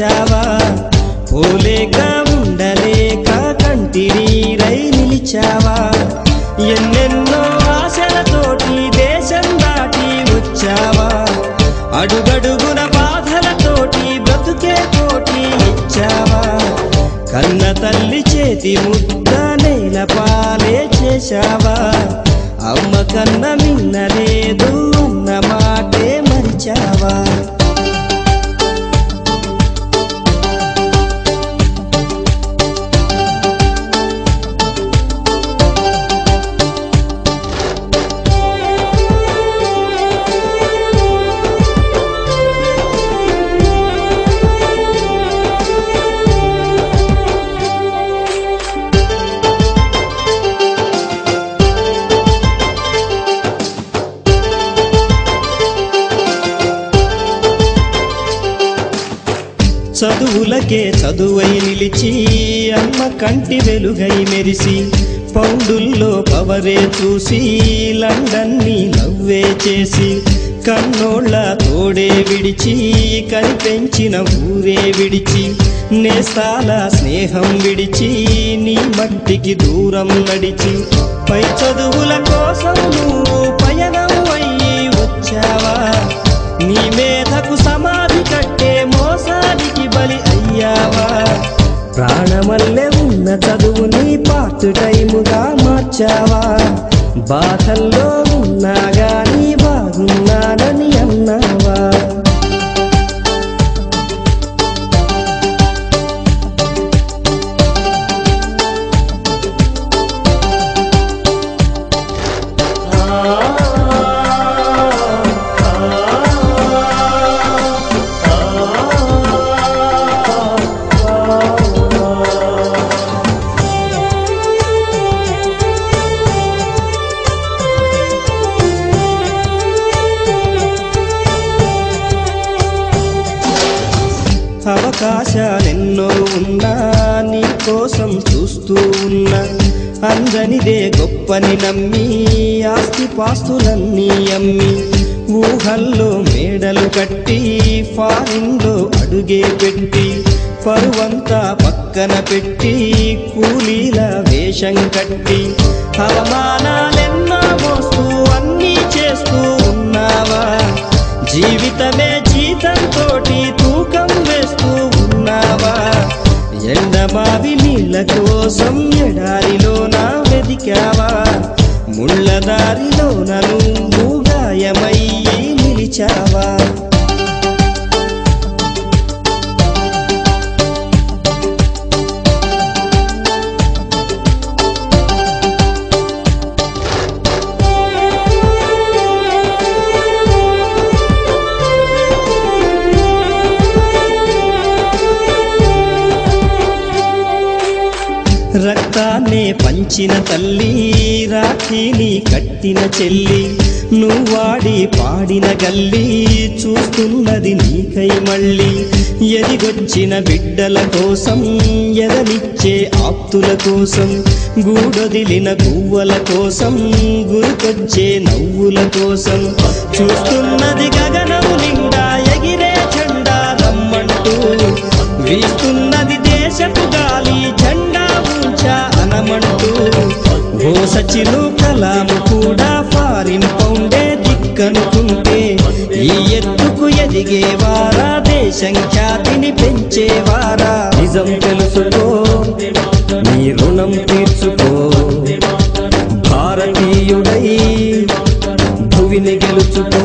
వచ్చావా పోలేక ఉండలేక కంటి నీరై నిలిచావా ఎన్నెన్నో ఆశలతోటి దేశం దాటి వచ్చావా అడుగడుగున బాధలతోటి బ్రతుకే కోటి ఇచ్చావా కన్న తల్లి చేతి ముద్ద నేల పాలే చేశావా అమ్మ కన్న మిన్నలేదు అన్న మాటే మరిచావా చదువులకే చదువై నిలిచి అమ్మ కంటి వెలుగై మెరిసి పౌండుల్లో పవరే చూసి లండన్ని నవ్వే చేసి కన్నోళ్ళ తోడే విడిచి కనిపెంచిన ఊరే విడిచి నేస్తాల స్నేహం విడిచి నీ మట్టికి దూరం నడిచి పై చదువుల కోసం నువ్వు పయనం అయ్యి వచ్చావా నీ మేధకు సమాధి కట్టే మోసానికి బలి అయ్యావా ప్రాణమల్లె ఉన్న చదువుని పార్ట్ టైముగా మార్చావా బాధల్లో ఉన్నా గాని బాగున్నానని అన్నావా అవకాశాలెన్నో ఉన్నా నీ కోసం చూస్తూ ఉన్నా అందనిదే గొప్పని నమ్మి ఆస్తిపాస్తులన్నీ అమ్మి ఊహల్లో మేడలు కట్టి ఫారిన్లో అడుగే పెట్టి పరువంతా పక్కన పెట్టి కూలీల వేషం కట్టి అవమానాలెన్నో మోస్తూ అన్నీ చేస్తూ ఉన్నావా జీవితమే జీతంతోటి తూకం వేస్తూ ఉన్నావా ఎండమావి నీళ్ళ కోసం ఎడారిలోన వెదికావా ముళ్ళ దారిలోన నువ్వు గాయమయ్యి నిలిచావా రక్తాన్నే పంచిన తల్లి రాఖీని కట్టిన చెల్లి నువ్వాడి పాడిన గల్లి చూస్తున్నది నీకై మళ్ళీ ఎదిగొచ్చిన బిడ్డల కోసం ఎదలిచ్చే ఆప్తుల కోసం గూడొదిలిన గువ్వల కోసం గురికొచ్చే నవ్వుల కోసం చూస్తున్నది గగనము నిండా ఎగిరే జెండా రమ్మంటూ వీస్తున్నది దేశపు గాలి జెండా ఊంచా అనమంటూ ఓ సచిను కలాము కూడా ఫారిన్ పౌండే దిక్కనుకుంటే ఈ ఎత్తుకు ఎదిగేవారా దేశం ఖ్యాతిని పెంచేవారా నిజం తెలుసుకో నీ రుణం తీర్చుకో భారతీయుడై భువిని గెలుచుకో